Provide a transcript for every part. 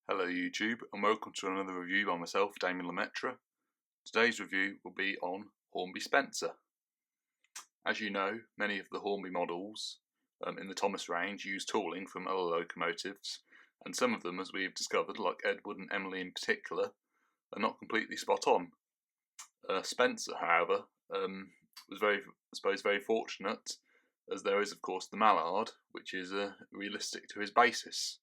Hello YouTube, and welcome to another review by myself, Damien Lemaitre. Today's review will be on Hornby Spencer. As you know, many of the Hornby models in the Thomas range use tooling from other locomotives, and some of them, as we've discovered, like Edward and Emily in particular, are not completely spot on. Spencer, however, was very fortunate, as there is of course the Mallard, which is realistic to his basis,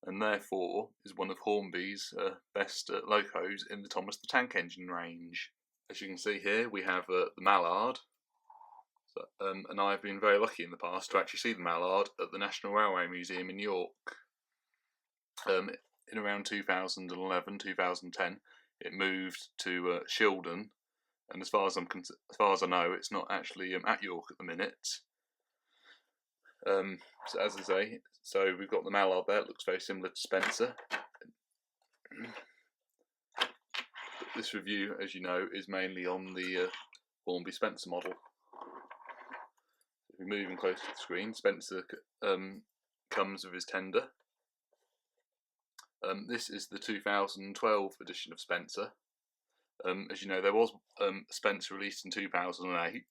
and therefore is one of Hornby's best locos in the Thomas the Tank Engine range. As you can see here, we have the Mallard, and I've been very lucky in the past to actually see the Mallard at the National Railway Museum in York. In around 2011-2010, it moved to Shildon, and as far as I know, it's not actually at York at the minute. So as I say, so we've got the Mallard there. It looks very similar to Spencer. But this review, as you know, is mainly on the Hornby Spencer model. If we move in close to the screen, Spencer comes with his tender. This is the 2012 edition of Spencer. As you know, there was Spencer released in 2008.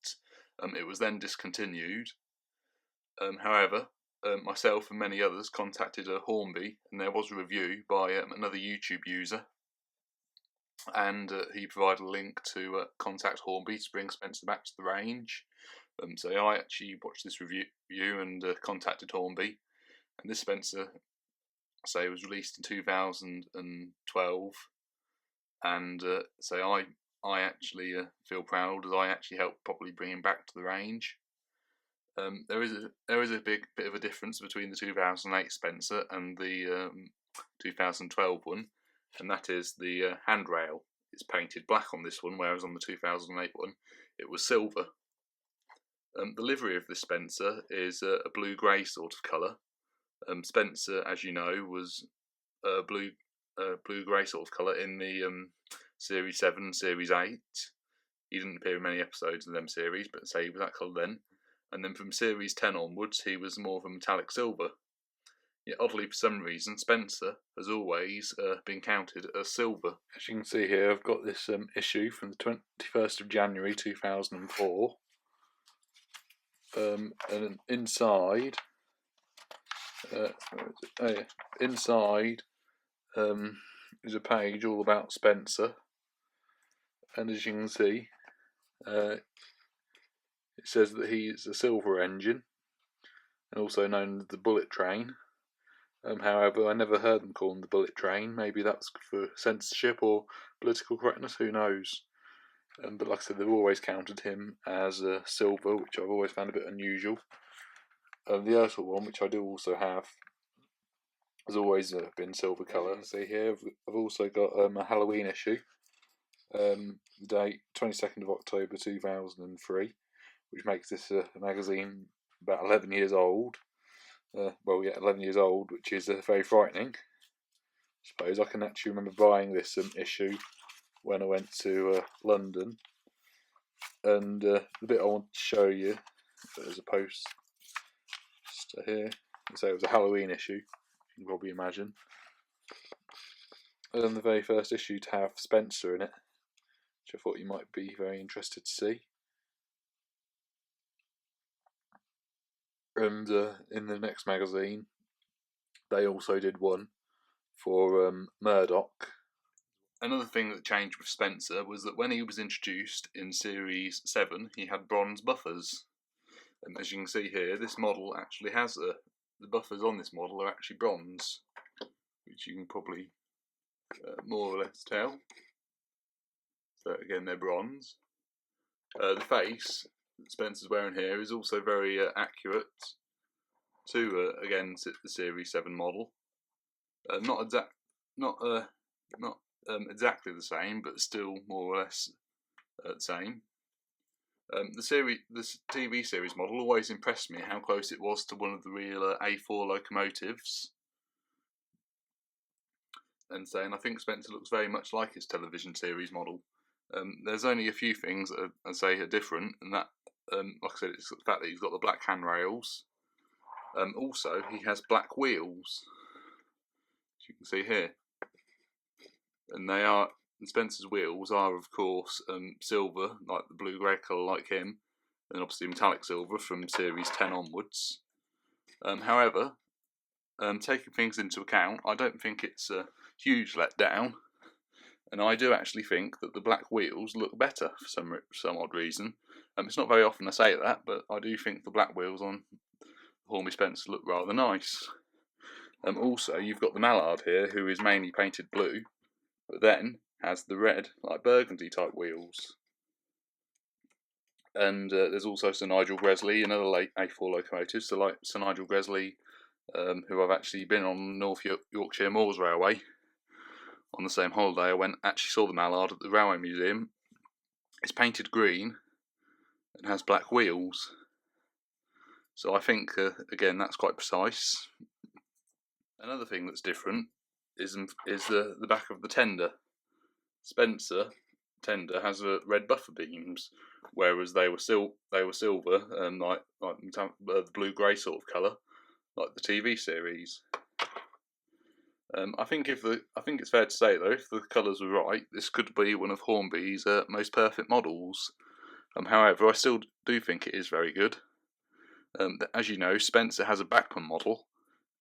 It was then discontinued. However, myself and many others contacted Hornby, and there was a review by another YouTube user, and he provided a link to contact Hornby to bring Spencer back to the range. So I actually watched this review and contacted Hornby, and this Spencer, say, was released in 2012, and so I actually feel proud as I actually helped probably bring him back to the range. There is a big bit of a difference between the 2008 Spencer and the 2012 one, and that is the handrail. It's painted black on this one, whereas on the 2008 one it was silver. The livery of this Spencer is a blue-grey sort of colour. Spencer, as you know, was a blue-grey sort of colour in the Series 7 and Series 8. He didn't appear in many episodes of them series, but say he was that colour then. And then from Series 10 onwards, he was more of a metallic silver. Yet oddly, for some reason, Spencer has always been counted as silver. As you can see here, I've got this issue from the 21st of January 2004. And inside, inside is a page all about Spencer. And as you can see, it says that he is a silver engine, and also known as the bullet train. However, I never heard them call him the bullet train. Maybe that's for censorship or political correctness, who knows. But like I said, they've always counted him as silver, which I've always found a bit unusual. The Ursel one, which I do also have, has always been silver colour. See here, I've also got a Halloween issue, the date 22nd of October 2003. Which makes this magazine about 11 years old. 11 years old, which is very frightening. I suppose I can actually remember buying this issue when I went to London. And the bit I want to show you, there's a post here. So it was a Halloween issue, you can probably imagine. And the very first issue to have Spencer in it, which I thought you might be very interested to see. And in the next magazine, they also did one for Murdoch. Another thing that changed with Spencer was that when he was introduced in Series 7, he had bronze buffers. And as you can see here, this model actually has the buffers on this model are actually bronze, which you can probably more or less tell. So again, they're bronze. The face Spencer's wearing here is also very accurate to again the Series 7 model. Not exactly the same, but still more or less the same. The TV series model always impressed me how close it was to one of the real A4 locomotives. And saying I think Spencer looks very much like his television series model. There's only a few things that I'd say are different, and that, like I said, it's the fact that he's got the black handrails. Also, he has black wheels. as you can see here. And Spencer's wheels are, of course, silver, like the blue-grey colour like him, and obviously metallic silver from Series 10 onwards. However, taking things into account, I don't think it's a huge letdown, and I do actually think that the black wheels look better for some odd reason. It's not very often I say that, but I do think the black wheels on Hornby Spencer look rather nice. Also, you've got the Mallard here, who is mainly painted blue, but then has the red, like burgundy type wheels. And there's also Sir Nigel Gresley, another late A4 locomotive. So like Sir Nigel Gresley, who I've actually been on North Yorkshire Moors Railway on the same holiday. I actually saw the Mallard at the Railway Museum. It's painted green and has black wheels. So I think, again, that's quite precise. Another thing that's different is the back of the tender. Spencer tender has red buffer beams, whereas they were silver, like the blue-grey sort of colour, like the TV series. I think it's fair to say though, if the colours were right, this could be one of Hornby's most perfect models. However, I still do think it is very good. As you know, Spencer has a Bachmann model,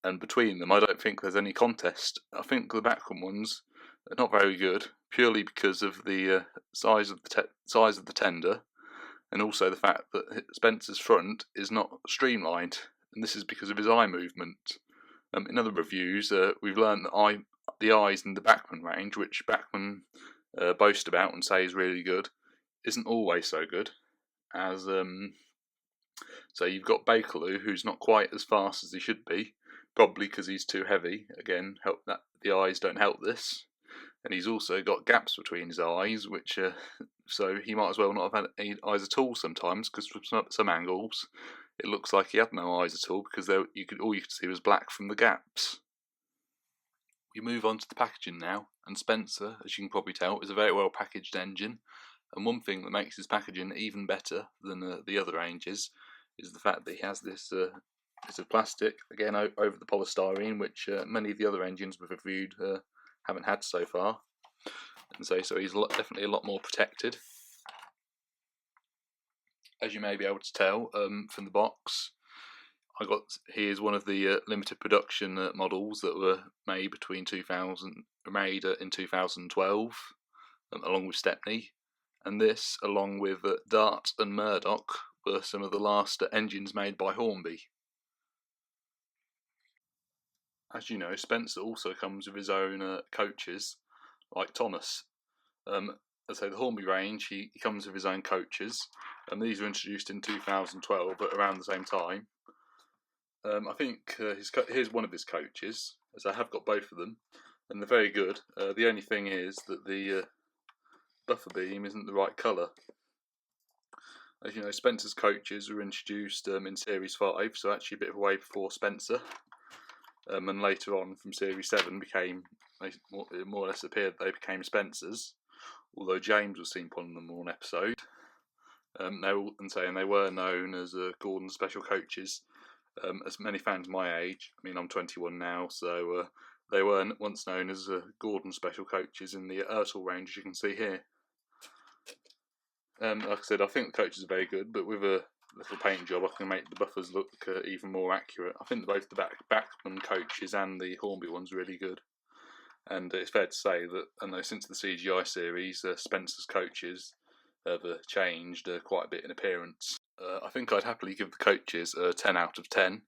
and between them, I don't think there's any contest. I think the Bachmann ones are not very good, purely because of the size of the tender, and also the fact that Spencer's front is not streamlined, and this is because of his eye movement. In other reviews, we've learned that the eyes in the Bachmann range, which Bachmann boast about and say is really good, isn't always so good. As so you've got Bakerloo, who's not quite as fast as he should be, probably because he's too heavy. Again, the eyes don't help this, and he's also got gaps between his eyes, which so he might as well not have had any eyes at all sometimes, because from some angles it looks like he had no eyes at all, because all you could see was black from the gaps. We move on to the packaging now, and Spencer, as you can probably tell, is a very well packaged engine, and one thing that makes his packaging even better than the other ranges is the fact that he has this bit of plastic, again over the polystyrene, which many of the other engines we've reviewed haven't had so far, and so he's definitely a lot more protected. As you may be able to tell from the box, here's one of the limited production models that were made in 2012, along with Stepney, and this, along with Dart and Murdoch, were some of the last engines made by Hornby. As you know, Spencer also comes with his own coaches, like Thomas. So the Hornby range, he comes with his own coaches, and these were introduced in 2012, but around the same time. I think here's one of his coaches, as I have got both of them, and they're very good. The only thing is that the buffer beam isn't the right colour. As you know, Spencer's coaches were introduced in Series 5, so actually a bit of a way before Spencer. And later on, from Series 7, more or less appeared they became Spencer's, although James was seen upon them on an episode. They were known as Gordon's Special Coaches. As many fans my age, I mean I'm 21 now, so they were once known as Gordon Special Coaches in the Ertl range, as you can see here. Like I said, I think the coaches are very good, but with a little paint job I can make the buffers look even more accurate. I think both the Bachmann coaches and the Hornby one's really good. And it's fair to say that since the CGI series, Spencer's coaches have changed quite a bit in appearance. I think I'd happily give the coaches a 10 out of 10.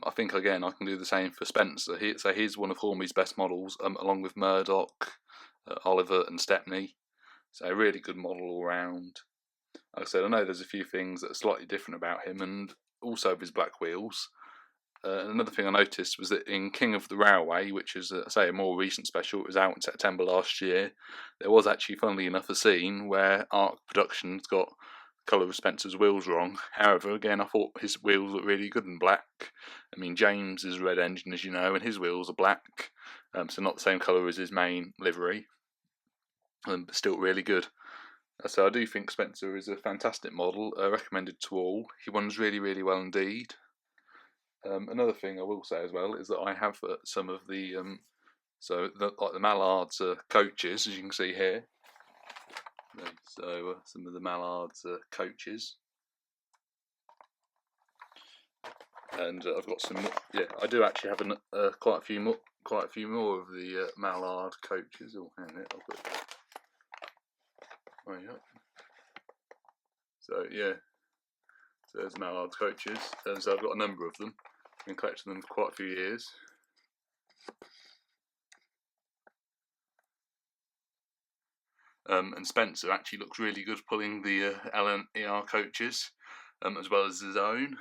I think, again, I can do the same for Spencer. He's one of Hornby's best models, along with Murdoch, Oliver and Stepney. So a really good model all round. Like I said, I know there's a few things that are slightly different about him, and also with his black wheels. Another thing I noticed was that in King of the Railway, which is, a more recent special, it was out in September last year, there was actually, funnily enough, a scene where Arc Productions got the colour of Spencer's wheels wrong. However, again, I thought his wheels looked really good in black. I mean, James is a red engine, as you know, and his wheels are black, so not the same colour as his main livery, but still really good. So I do think Spencer is a fantastic model, recommended to all. He runs really, really well indeed. Another thing I will say as well is that I have some of the So like the Mallard's coaches, as you can see here. So some of the Mallard's coaches. And I've got some. Yeah, I do actually have quite a few more of the Mallard coaches. Oh, hang on, I'll put it right up. So yeah, so there's Mallard's coaches. So I've got a number of them. I've been collecting them for quite a few years. And Spencer actually looks really good pulling the LNER coaches, as well as his own.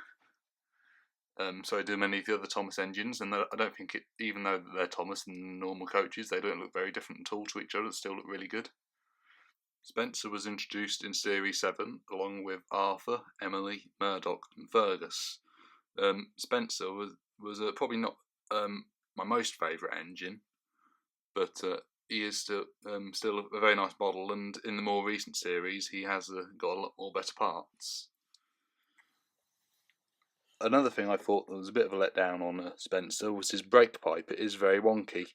So do many of the other Thomas engines, and I don't think even though they're Thomas and normal coaches, they don't look very different at all to each other. They still look really good. Spencer was introduced in Series 7 along with Arthur, Emily, Murdoch and Fergus. Spencer was probably not my most favourite engine, but he is still a very nice model, and in the more recent series he has got a lot more better parts. Another thing I thought that was a bit of a letdown on Spencer was his brake pipe. It is very wonky.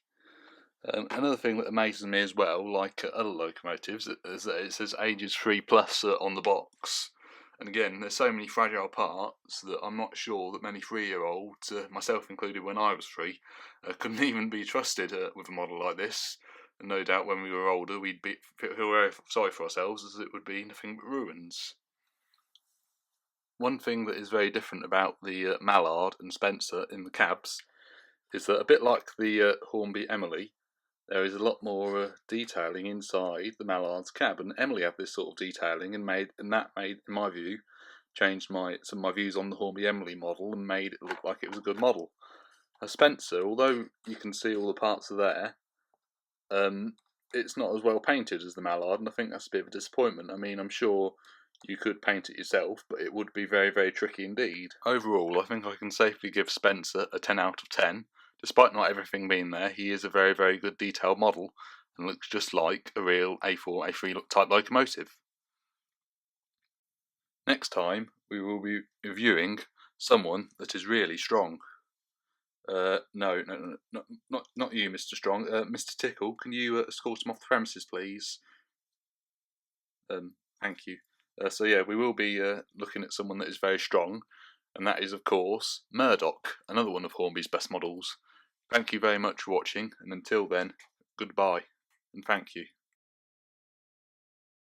Another thing that amazes me as well, like other locomotives, is that it says ages 3+ on the box. And again, there's so many fragile parts that I'm not sure that many 3-year-olds, myself included when I was 3, couldn't even be trusted with a model like this. And no doubt when we were older we'd feel very sorry for ourselves, as it would be nothing but ruins. One thing that is very different about the Mallard and Spencer in the cabs is that, a bit like the Hornby Emily, there is a lot more detailing inside the Mallard's cab, and Emily had this sort of detailing, and that made, in my view, changed some of my views on the Hornby Emily model and made it look like it was a good model. Spencer, although you can see all the parts are there, it's not as well painted as the Mallard, and I think that's a bit of a disappointment. I mean, I'm sure you could paint it yourself, but it would be very, very tricky indeed. Overall, I think I can safely give Spencer a 10 out of 10. Despite not everything being there, he is a very, very good detailed model and looks just like a real A4, A3 type locomotive. Next time, we will be reviewing someone that is really strong. No, not you, Mr. Strong. Mr. Tickle, can you escort him off the premises, please? Thank you. So yeah, we will be looking at someone that is very strong, and that is, of course, Murdoch, another one of Hornby's best models. Thank you very much for watching, and until then, goodbye, and thank you.